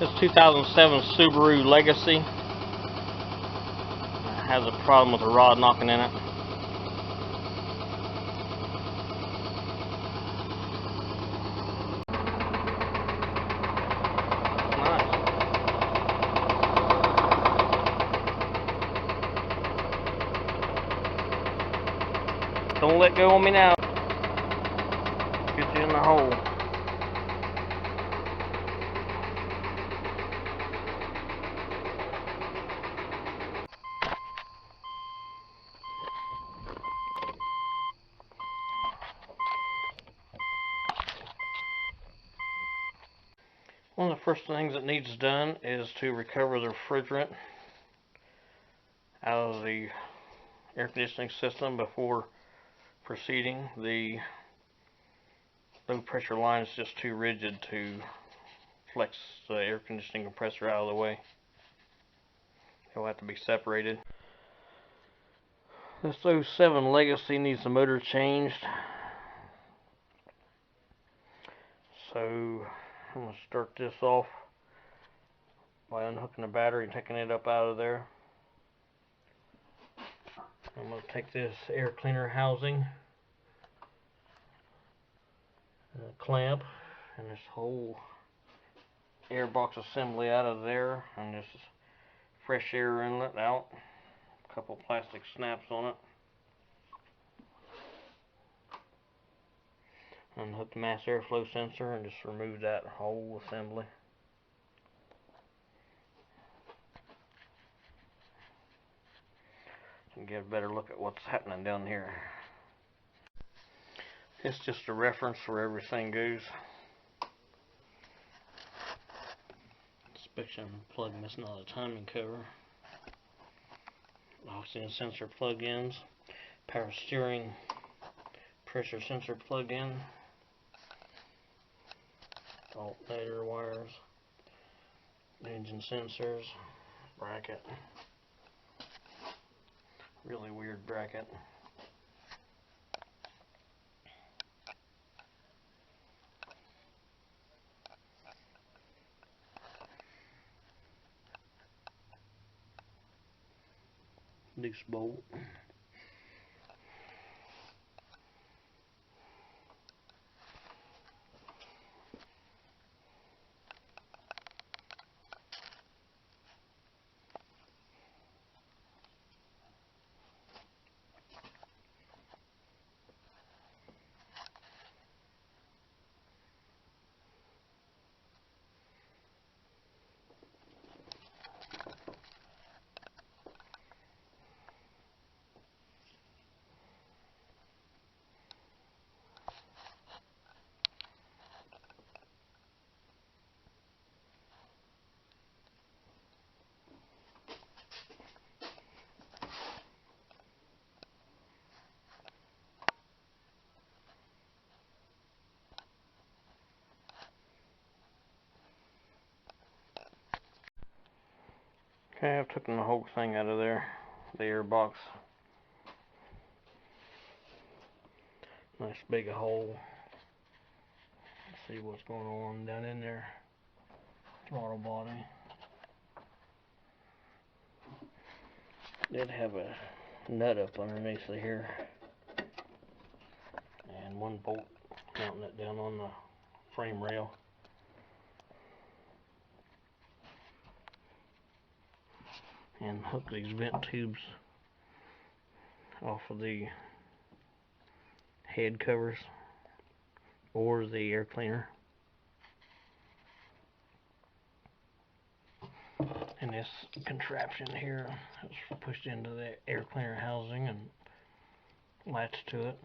This 2007 Subaru Legacy has a problem with a rod knocking in it. Nice. Don't let go on me now. Get you in the hole. One of the first things that needs done is to recover the refrigerant out of the air conditioning system before proceeding. The low pressure line is just too rigid to flex the air conditioning compressor out of the way. It'll have to be separated. This 07 Legacy needs the motor changed. So I'm going to start this off by unhooking the battery and taking it up out of there. I'm going to take this air cleaner housing, clamp, and this whole air box assembly out of there, and this fresh air inlet out. A couple plastic snaps on it. Unhook the mass airflow sensor and just remove that whole assembly. And get a better look at what's happening down here. It's just a reference where everything goes. Inspection plug missing all the timing cover. Oxygen sensor plug-ins. Power steering pressure sensor plug-in. Alternator wires. Engine sensors. Bracket. Really weird bracket. Loose bolt. Okay, I've taken the whole thing out of there, the air box. Nice big hole. Let's see what's going on down in there. Throttle body. Did have a nut up underneath here, and one bolt mounting it down on the frame rail. And hook these vent tubes off of the head covers or the air cleaner. And this contraption here is pushed into the air cleaner housing and latched to it.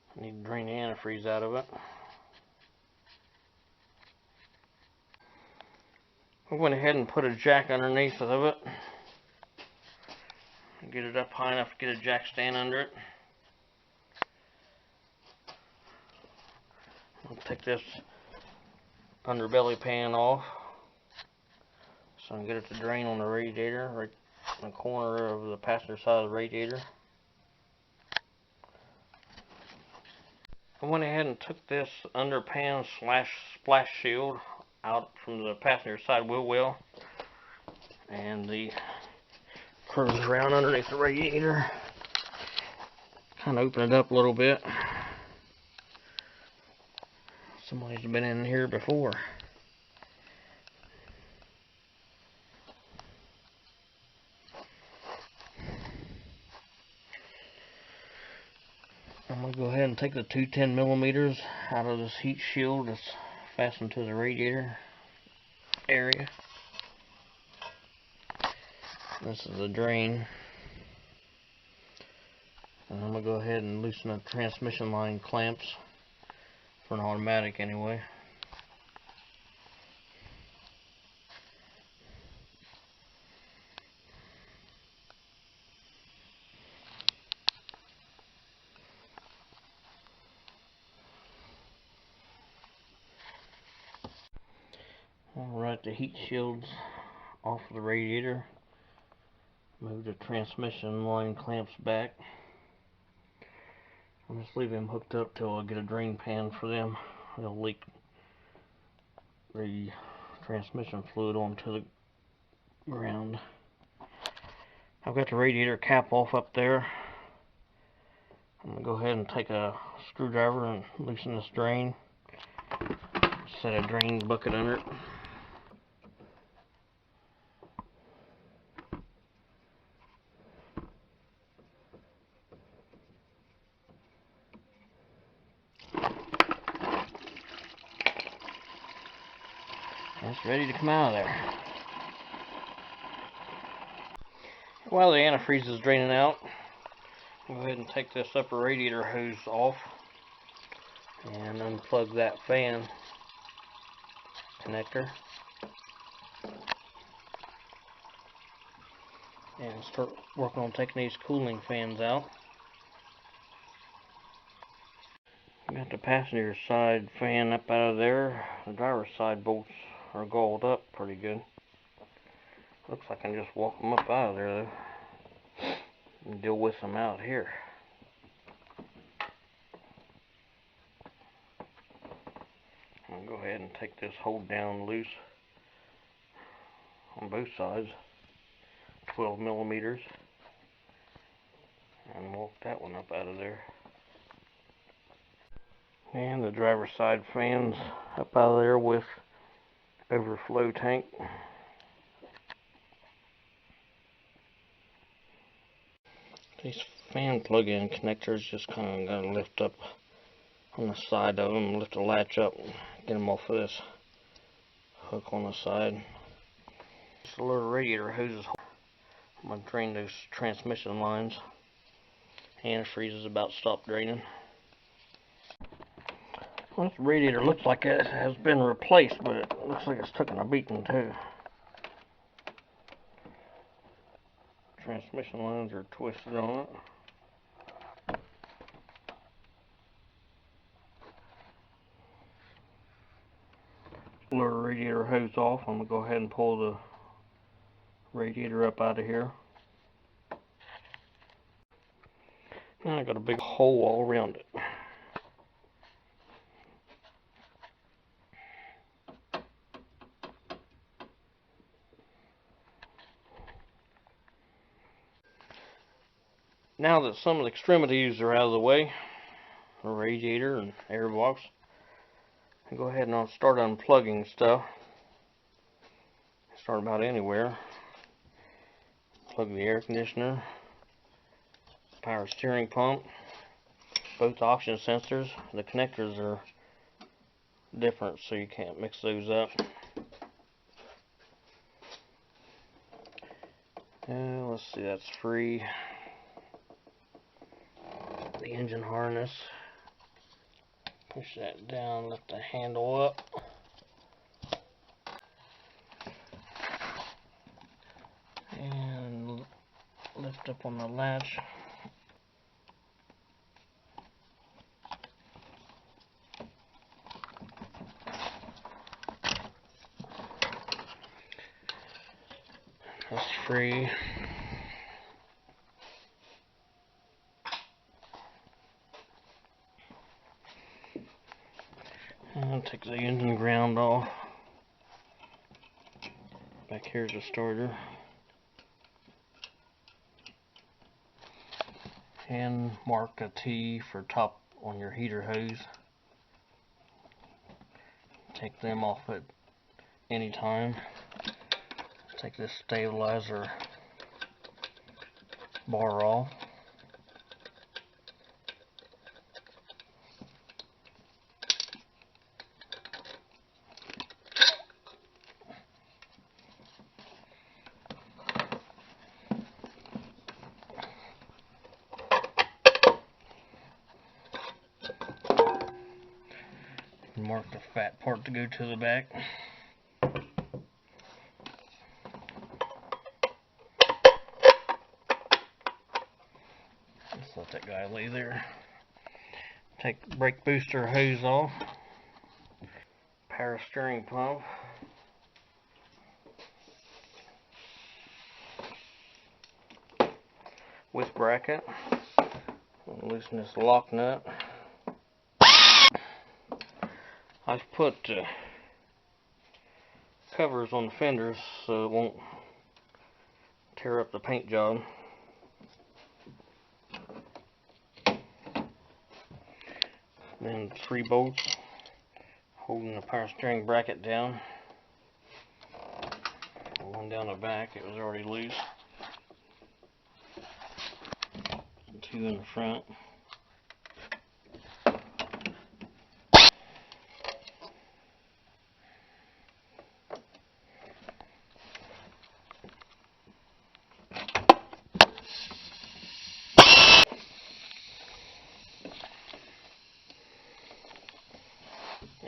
I need to drain the antifreeze out of it. I went ahead and put a jack underneath of it. Get it up high enough to get a jack stand under it. I'll take this underbelly pan off so I can get it to drain on the radiator right in the corner of the passenger side of the radiator. I went ahead and took this underpan slash splash shield out from the passenger side wheel well, and the curves around underneath the radiator. Kind of open it up a little bit. Somebody's been in here before. I'm going to go ahead and take the two 10mm out of this heat shield that's fastened to the radiator area. This is the drain. And I'm going to go ahead and loosen the transmission line clamps, for an automatic anyway. Alright, the heat shield's off of the radiator. Move the transmission line clamps back. I'm just leaving them hooked up till I get a drain pan for them. They'll leak the transmission fluid onto the ground. I've got the radiator cap off up there. I'm going to go ahead and take a screwdriver and loosen this drain. Set a drain bucket under it. It's ready to come out of there. While the antifreeze is draining out, go ahead and take this upper radiator hose off and unplug that fan connector and start working on taking these cooling fans out. Got the passenger side fan up out of there. The driver's side bolts are galled up pretty good. Looks like I can just walk them up out of there though and deal with them out here. I'll go ahead and take this hold down loose on both sides, 12mm, and walk that one up out of there. And the driver's side fans up out of there with overflow tank. These fan plug-in connectors just kind of got to lift up on the side of them, lift the latch up, get them off of this hook on the side. Just a little radiator hoses. I'm going to drain those transmission lines. Antifreeze is about stopped draining. Well, this radiator looks like it has been replaced, but it looks like it's taken a beating too. Transmission lines are twisted on it. Pull the radiator hose off. I'm going to go ahead and pull the radiator up out of here. Now I got a big hole all around it. Now that some of the extremities are out of the way, the radiator and air box, I'll go ahead and I'll start unplugging stuff. Start about anywhere. Plug the air conditioner, power steering pump, both oxygen sensors. The connectors are different, so you can't mix those up. Let's see, that's free. The engine harness. Push that down, lift the handle up. And lift up on the latch. That's free. Take the engine ground off. Back here's the starter. And mark a T for top on your heater hose. Take them off at any time. Take this stabilizer bar off. Mark the fat part to go to the back. Just let that guy lay there. Take the brake booster hose off. Power steering pump. With bracket. Loosen this lock nut. I've put covers on the fenders so it won't tear up the paint job. Then 3 bolts holding the power steering bracket down. One down the back, it was already loose. 2 in the front.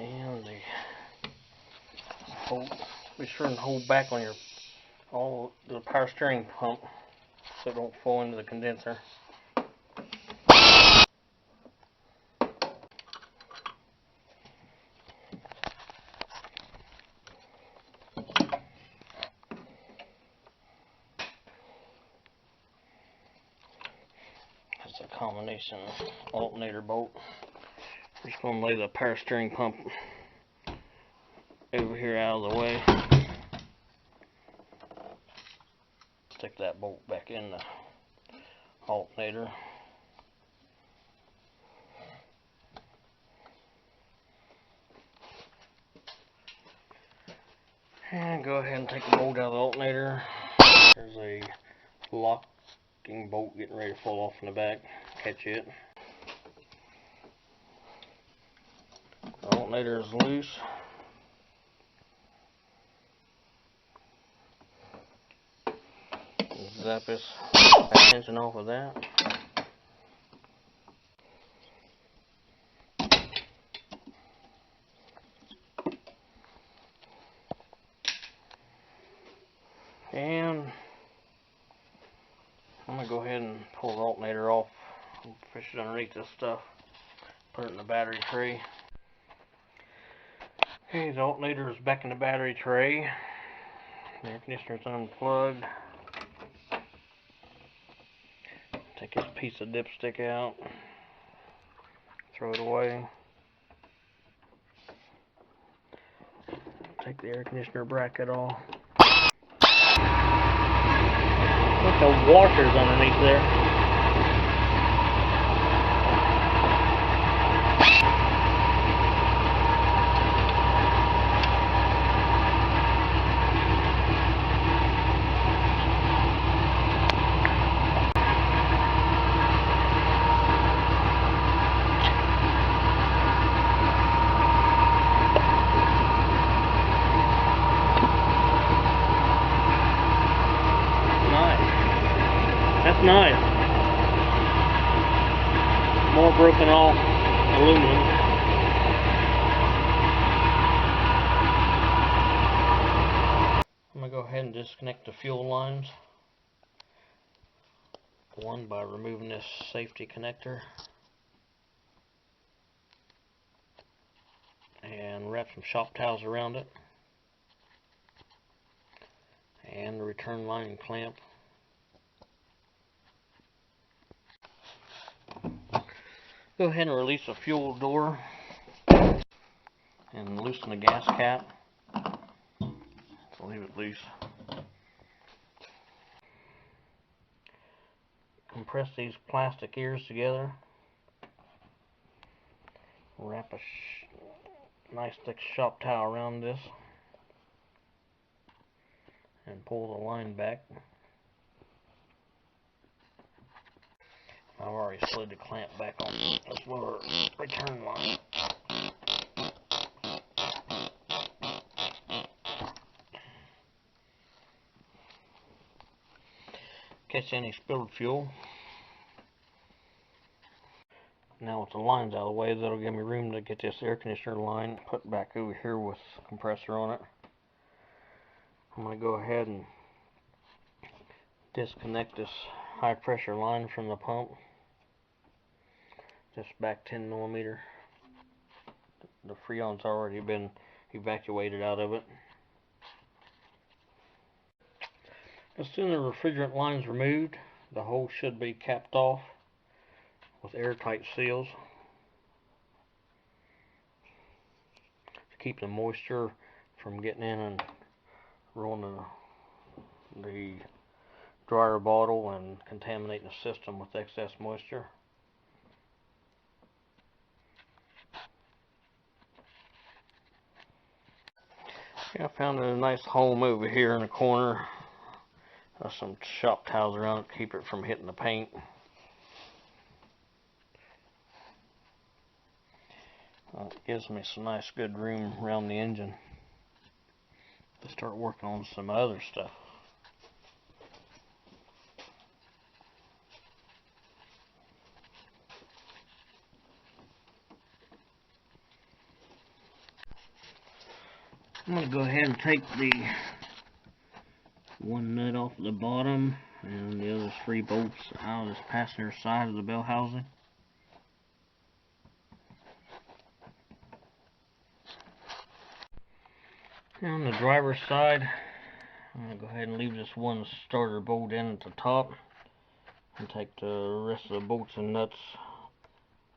And the bolt, be sure and hold back on all the power steering pump so it don't fall into the condenser. That's a combination alternator bolt. We're just going to lay the power steering pump over here out of the way. Stick that bolt back in the alternator. And go ahead and take the bolt out of the alternator. There's a locking bolt getting ready to fall off in the back. Catch it. The alternator is loose. Zap this tension off of that. And I'm going to go ahead and pull the alternator off and fish it underneath this stuff. Put it in the battery tray. Okay, the alternator is back in the battery tray. The air conditioner is unplugged. Take this piece of dipstick out. Throw it away. Take the air conditioner bracket off. Put the washers underneath there. That's nice. More broken off aluminum. I'm going to go ahead and disconnect the fuel lines. One, by removing this safety connector. And wrap some shop towels around it. And the return line clamp. Go ahead and release the fuel door. and loosen the gas cap. So leave it loose. Compress these plastic ears together. Wrap a nice thick shop towel around this and pull the line back. I've already slid the clamp back on this lower return line. Catch any spilled fuel. Now with the lines out of the way, that'll give me room to get this air conditioner line put back over here with the compressor on it. I'm going to go ahead and disconnect this high pressure line from the pump. Just back 10 millimeter. The freon's already been evacuated out of it. As soon as the refrigerant line's removed, the hole should be capped off with airtight seals to keep the moisture from getting in and ruining the dryer bottle and contaminating the system with excess moisture. Yeah, I found a nice hole over here in the corner. Some shop towels around it to keep it from hitting the paint. It gives me some nice good room around the engine to start working on some other stuff. I'm going to go ahead and take the one nut off the bottom and the other 3 bolts out of this passenger side of the bell housing. Now on the driver's side, I'm going to go ahead and leave this one starter bolt in at the top and take the rest of the bolts and nuts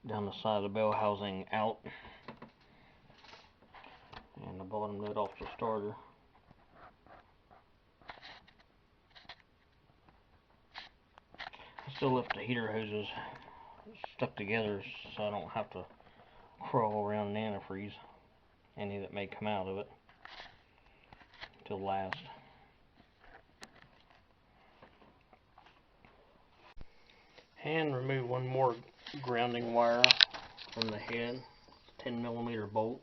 down the side of the bell housing out and the bottom nut off the starter. I still left the heater hoses stuck together so I don't have to crawl around the antifreeze, any that may come out of it, till last. And remove one more grounding wire from the head, 10 millimeter bolt.